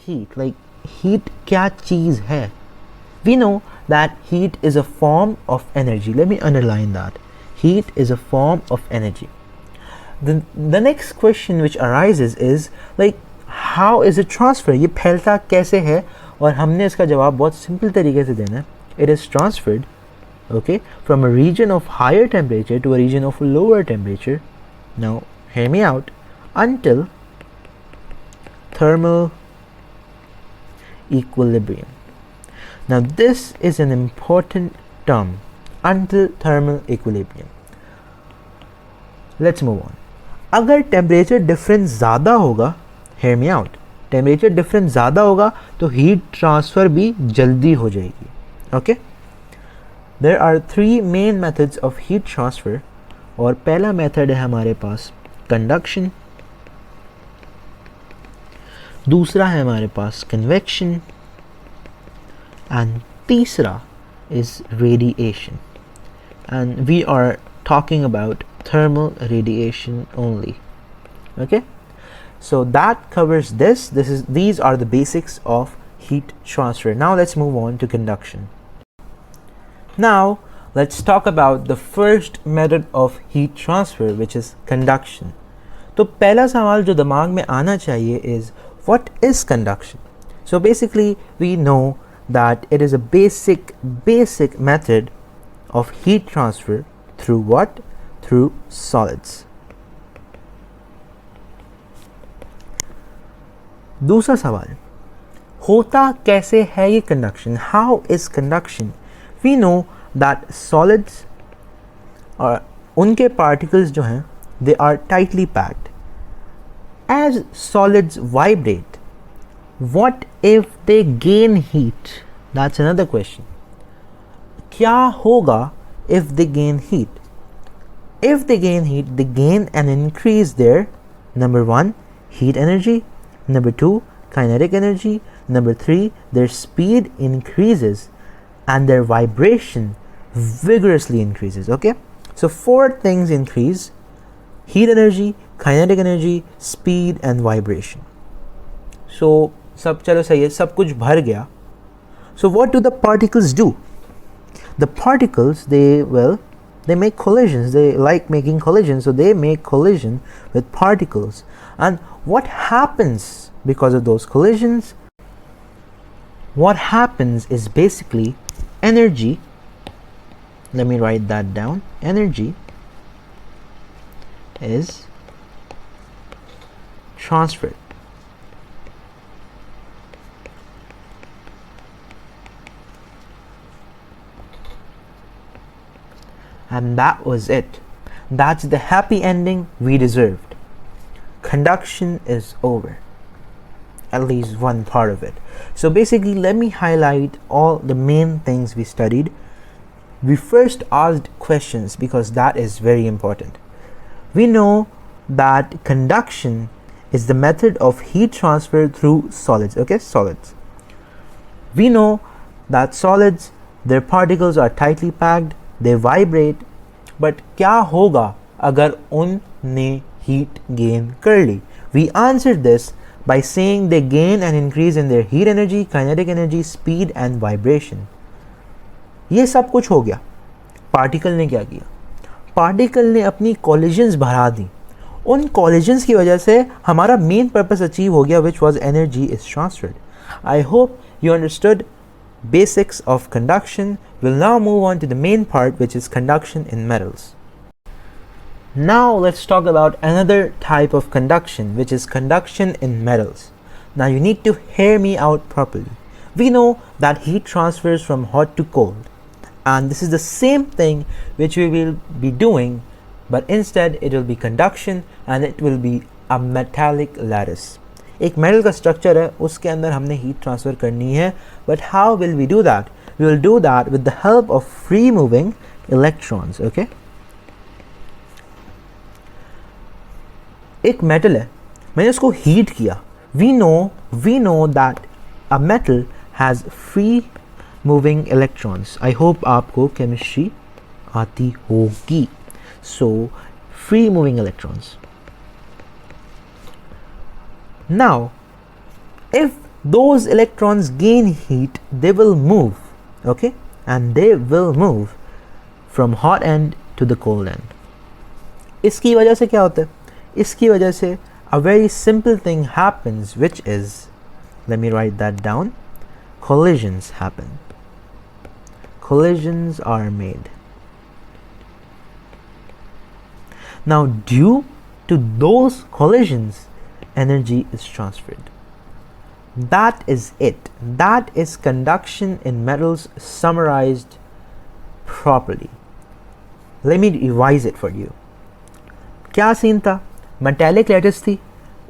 heat? Like heat क्या चीज़ है? We know that heat is a form of energy. Let me underline that. Heat is a form of energy. The next question which arises is like how is it transferred? ये फैलता कैसे है? और हमने इसका जवाब बहुत सिंपल तरीके से देना है. It is transferred, okay, from a region of higher temperature to a region of lower temperature. Now hear me out. Until thermal equilibrium. Now this is an important term. Until thermal equilibrium. Let's move on. अगर temperature difference ज़्यादा होगा, hear me out, temperature difference ज़्यादा होगा तो heat transfer भी जल्दी हो जाएगी. Okay, there are 3 main methods of heat transfer. और पहला मेथड है हमारे पास कंडक्शन, दूसरा है हमारे पास कन्वेक्शन एंड तीसरा is radiation. And we are talking about thermal radiation only. Okay, so that covers these are the basics of heat transfer. Now let's move on to conduction. Now let's talk about the first method of heat transfer, which is conduction. तो पहला सवाल जो दिमाग में आना चाहिए is what is conduction? So basically we know that it is a basic method of heat transfer through what? Through solids. दूसरा सवाल, होता कैसे है ये conduction? How is conduction? We know that solids और उनके particles जो हैं they are tightly packed. As solids vibrate, what if they gain heat? That's another question. क्या होगा if they gain heat? If they gain heat, they gain and increase their number 1 heat energy, number 2 kinetic energy, number 3 their speed increases and their vibration vigorously increases. Okay, so 4 things increase: heat energy, kinetic energy, speed and vibration. So सब चलो सही है, सब कुछ भर गया. So what do the particles do? The particles, they make collisions. They like making collisions, so they make collision with particles. And what happens because of those collisions? What happens is basically energy. Let me write that down. Energy is transferred. And that was it. That's the happy ending we deserved. Conduction is over. At least one part of it. So basically, let me highlight all the main things we studied. We first asked questions because that is very important. We know that conduction is the method of heat transfer through solids. Okay, solids. We know that solids, their particles are tightly packed. They vibrate, but क्या होगा अगर उनने heat gain कर ली? We answered this by saying they gain and increase in their heat energy, kinetic energy, speed and vibration. ये सब कुछ हो गया. पार्टिकल ने क्या किया? पार्टिकल ने अपनी collisions बढ़ा दी. उन collisions की वजह से हमारा main purpose achieve हो गया, which was energy is transferred. I hope you understood basics of conduction. We'll now move on to the main part, which is conduction in metals. Now let's talk about another type of conduction, which is conduction in metals. Now you need to hear me out properly. We know that heat transfers from hot to cold, and this is the same thing which we will be doing, but instead it will be conduction and it will be a metallic lattice. एक metal का structure है, उसके अंदर हमने heat transfer करनी है. But how will we do that? We will do that with the help of free moving electrons. Okay, एक metal है, मैंने उसको हीट किया. We know that a metal has free moving electrons. I hope आपको chemistry आती होगी. So free moving electrons. Now, if those electrons gain heat, they will move, okay, and they will move from hot end to the cold end. इसकी वजह से क्या होता है? इसकी वजह से a very simple thing happens, which is, let me write that down, collisions happen. Collisions are made. Now, due to those collisions, energy is transferred. That is it. That is conduction in metals summarized properly. Let me revise it for you. क्या scene था? Metallic lattice थी,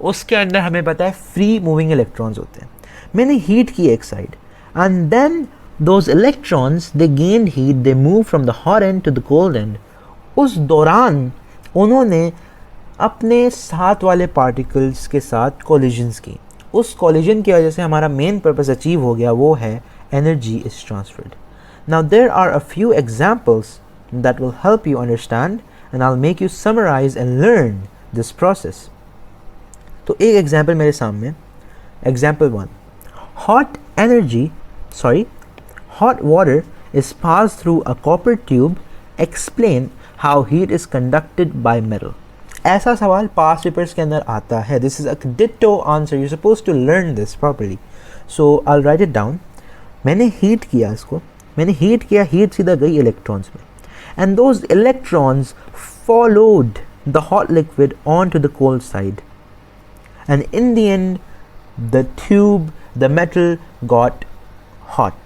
उसके अंदर हमें पता है free moving electrons होते हैं. मैंने हीट की एक side, and then those electrons they gained heat, they move from the hot end to the cold end. उस दौरान उन्होंने अपने साथ वाले पार्टिकल्स के साथ कोलिजन्स की. उस कोलिजन की वजह से हमारा मेन पर्पस अचीव हो गया, वो है energy is transferred. Now there are a few examples that will help you understand, and I'll make you summarize and learn this process. तो एक एग्जाम्पल मेरे सामने, example 1, hot water is passed through a copper tube, explain how heat is conducted by metal. ऐसा सवाल पास papers के अंदर आता है. This is a ditto answer, you're supposed to learn this properly. So I'll write it down. मैंने heat किया इसको, मैंने हीट किया, हीट सीधा गई इलेक्ट्रॉन्स में, and those electrons followed the hot liquid onto the cold side, and in the end the tube, the metal got hot.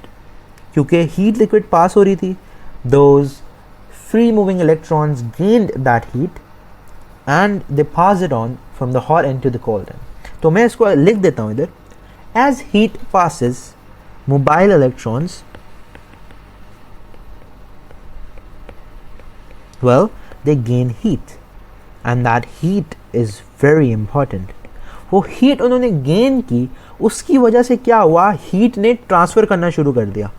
क्योंकि heat liquid pass हो रही थी, those free moving electrons gained that heat and they passed it on from the hot end to the cold end. तो मैं इसको लिख देता हूँ इधर, as heat passes, mobile electrons, well, they gain heat, and that heat is very important. वो heat उन्होंने gain की, उसकी वजह से क्या हुआ, heat ने transfer करना शुरू कर दिया.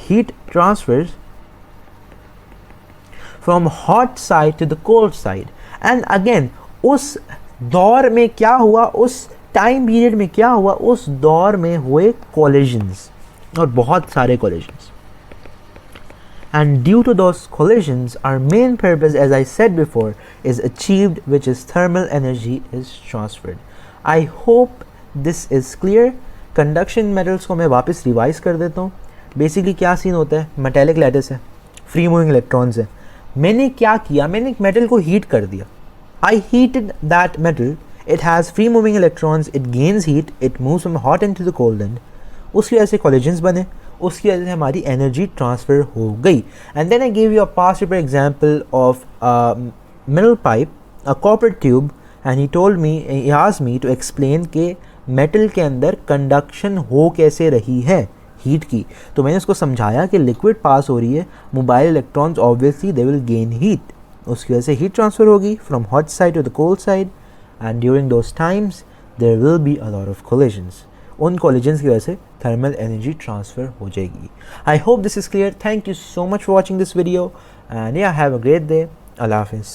Heat transfers from hot side to the cold side, and again उस दौर में क्या हुआ, उस टाइम पीरियड में क्या हुआ, उस दौर में हुए collisions, और बहुत सारे collisions. And due to those collisions, our main purpose, as I said before, is achieved, which is thermal energy is transferred. I hope this is clear. Conduction metals को मैं वापस रिवाइज कर देता हूँ. बेसिकली क्या सीन होता है, metallic lattice है, फ्री मूविंग इलेक्ट्रॉन्स है. मैंने क्या किया, मैंने एक मेटल को हीट कर दिया. I heated that metal. It has free moving electrons. It gains heat. It moves from hot end to the cold end. उसकी वजह से collisions बने, उसकी वजह से हमारी एनर्जी ट्रांसफ़र हो गई. And then I give you a past paper example of mineral pipe, a copper tube, and he told me, he asked me to explain के मेटल के अंदर कंडक्शन हो कैसे रही है हीट की. तो मैंने उसको समझाया कि लिक्विड पास हो रही है, mobile electrons obviously they will gain heat, उसकी वजह से हीट ट्रांसफ़र होगी from hot side to the cold side, and during those times there will be a lot of collisions. उन कोलिजन्स की वजह से थर्मल एनर्जी ट्रांसफ़र हो जाएगी. I hope this is clear. Thank you so much for watching this video, and ya have a great day. अल्लाह हाफिज़.